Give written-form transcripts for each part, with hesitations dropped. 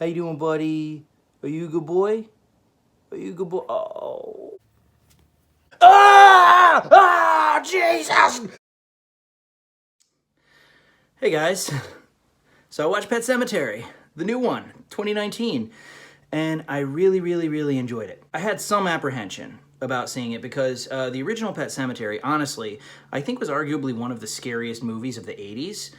How you doing, buddy? Are you a good boy? Are you a good boy? Oh. Ah! Ah! Jesus! Hey guys. So I watched Pet Sematary, the new one, 2019, and I really enjoyed it. I had some apprehension about seeing it because the original Pet Sematary, honestly, I think was arguably one of the scariest movies of the 80s.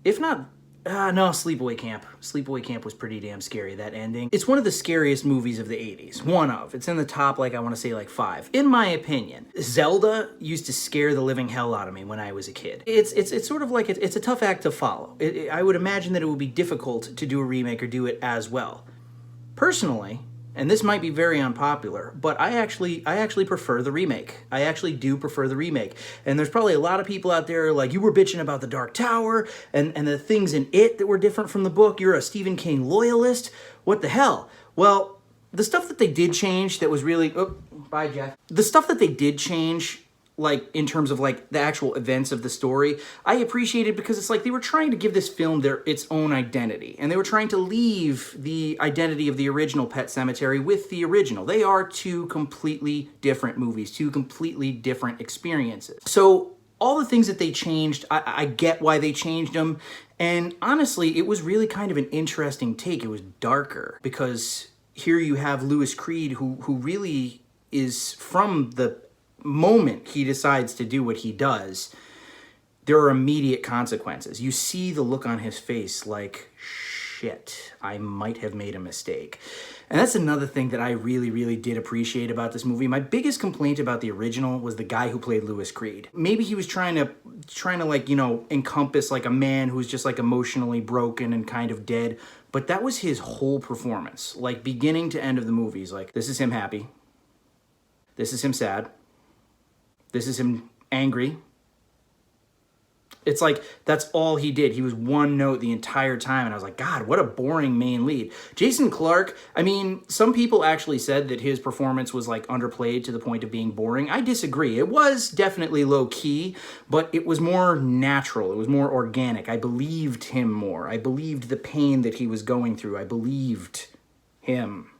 If not, no, Sleepaway Camp. Sleepaway Camp was pretty damn scary, that ending. It's one of the scariest movies of the 80s. One of. It's in the top, like, I want to say, like, 5. In my opinion. Zelda used to scare the living hell out of me when I was a kid. It's sort of like, it's a tough act to follow. I would imagine that it would be difficult to do a remake or do it as well. Personally, and this might be very unpopular, but I actually prefer the remake. I actually do prefer the remake. And there's probably a lot of people out there like, you were bitching about the Dark Tower and the things in it that were different from the book. You're a Stephen King loyalist. What the hell? Well, the stuff that they did change that was really... Oh, bye, Jeff. The stuff that they did change, like, in terms of, like, the actual events of the story, I appreciated because it's like they were trying to give this film its own identity. And they were trying to leave the identity of the original Pet Sematary with the original. They are two completely different movies, two completely different experiences. So all the things that they changed, I get why they changed them. And honestly, it was really kind of an interesting take. It was darker because here you have Louis Creed, who really is from the moment he decides to do what he does, there are immediate consequences. You see the look on his face like, shit, I might have made a mistake. And that's another thing that I really did appreciate about this movie. My biggest complaint about the original was the guy who played Louis Creed. Maybe he was trying to like, you know, encompass like a man who's just like emotionally broken and kind of dead, but that was his whole performance. Like beginning to end of the movie, he's like, this is him happy. This is him sad. This is him angry. It's like, that's all he did. He was one note the entire time, and I was like, God, what a boring main lead. Jason Clarke, I mean, some people actually said that his performance was like underplayed to the point of being boring. I disagree. It was definitely low-key, but it was more natural. It was more organic. I believed him more. I believed the pain that he was going through. I believed him.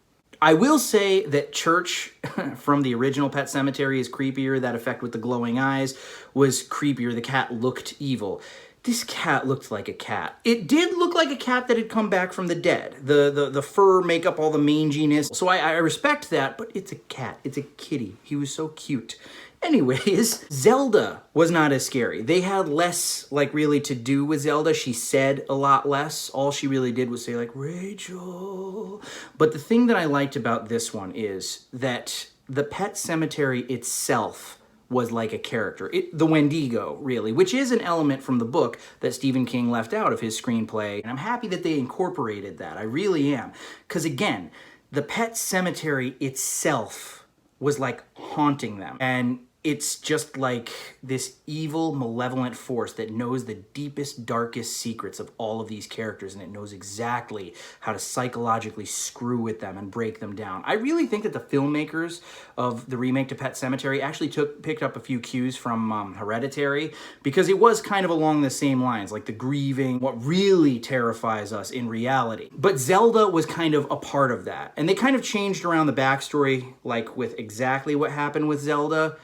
I will say that Church from the original Pet Sematary is creepier. That effect with the glowing eyes was creepier. The cat looked evil. This cat looked like a cat. It did look like a cat that had come back from the dead. The fur makeup, all the manginess. So I respect that, but it's a cat. It's a kitty. He was so cute. Anyways, Zelda was not as scary. They had less, like, really to do with Zelda. She said a lot less. All she really did was say, like, Rachel. But the thing that I liked about this one is that the Pet Sematary itself was like a character. The Wendigo, really, which is an element from the book that Stephen King left out of his screenplay. And I'm happy that they incorporated that. I really am. Because, again, the Pet Sematary itself was like haunting them. And it's just like this evil, malevolent force that knows the deepest, darkest secrets of all of these characters, and it knows exactly how to psychologically screw with them and break them down. I really think that the filmmakers of the remake to Pet Sematary actually picked up a few cues from Hereditary, because it was kind of along the same lines, like the grieving, what really terrifies us in reality. But Zelda was kind of a part of that, and they kind of changed around the backstory, like with exactly what happened with Zelda.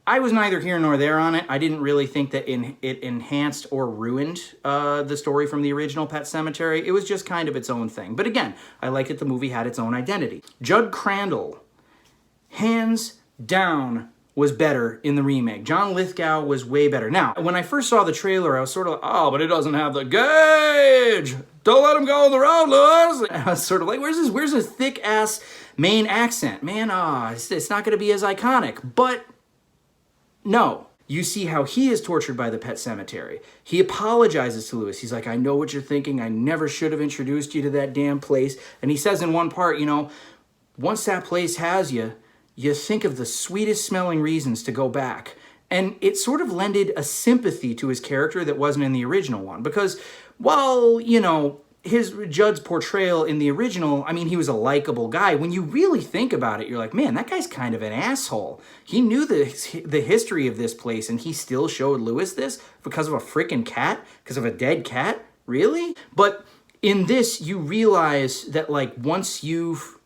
I was neither here nor there on it. I didn't really think that it enhanced or ruined the story from the original Pet Sematary. It was just kind of its own thing. But again, I liked that the movie had its own identity. Judd Crandall, hands down, was better in the remake. John Lithgow was way better. Now, when I first saw the trailer, I was sort of like, oh, but it doesn't have the gauge. Don't let him go on the road, Lewis. And I was sort of like, where's his thick-ass main accent? Man, it's not going to be as iconic. But no. You see how he is tortured by the Pet Sematary. He apologizes to Louis. He's like, I know what you're thinking. I never should have introduced you to that damn place. And he says in one part, you know, once that place has you, you think of the sweetest smelling reasons to go back. And it sort of lended a sympathy to his character that wasn't in the original one. Because while, you know, Judd's portrayal in the original, I mean, he was a likable guy. When you really think about it, you're like, man, that guy's kind of an asshole. He knew the history of this place, and he still showed Louis this because of a freaking cat? Because of a dead cat? Really? But In this, you realize that like once you've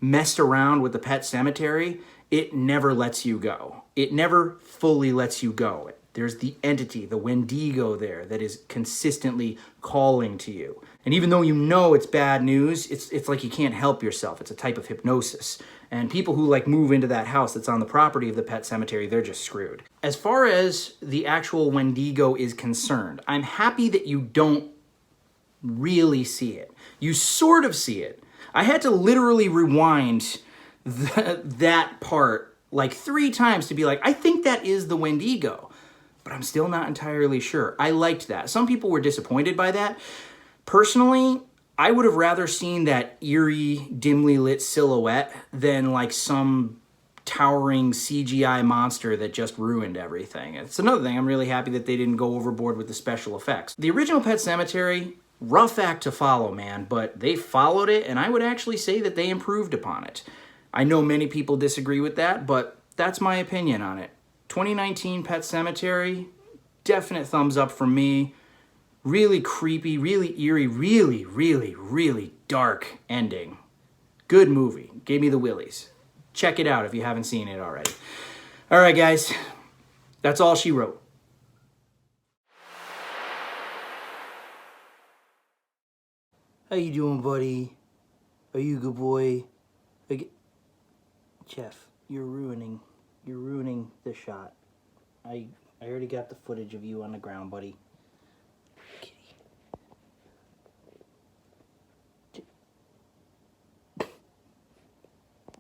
messed around with the Pet Sematary, it never lets you go. It never fully lets you go. There's the entity, the Wendigo there that is consistently calling to you. And even though you know it's bad news, it's like you can't help yourself. It's a type of hypnosis. And people who like move into that house that's on the property of the Pet Sematary, they're just screwed. As far as the actual Wendigo is concerned, I'm happy that you don't really see it. You sort of see it. I had to literally rewind that part like 3 times to be like, I think that is the Wendigo, but I'm still not entirely sure. I liked that. Some people were disappointed by that. Personally, I would have rather seen that eerie, dimly lit silhouette than like some towering CGI monster that just ruined everything. It's another thing. I'm really happy that they didn't go overboard with the special effects. The original Pet Sematary, rough act to follow, man, but they followed it, and I would actually say that they improved upon it. I know many people disagree with that, but that's my opinion on it. 2019 Pet Sematary, definite thumbs up from me. Really creepy, really eerie, really, really, really dark ending. Good movie. Gave me the willies. Check it out if you haven't seen it already. All right, guys. That's all she wrote. How you doing, buddy? Are you a good boy? Jeff, you're ruining the shot. I already got the footage of you on the ground, buddy.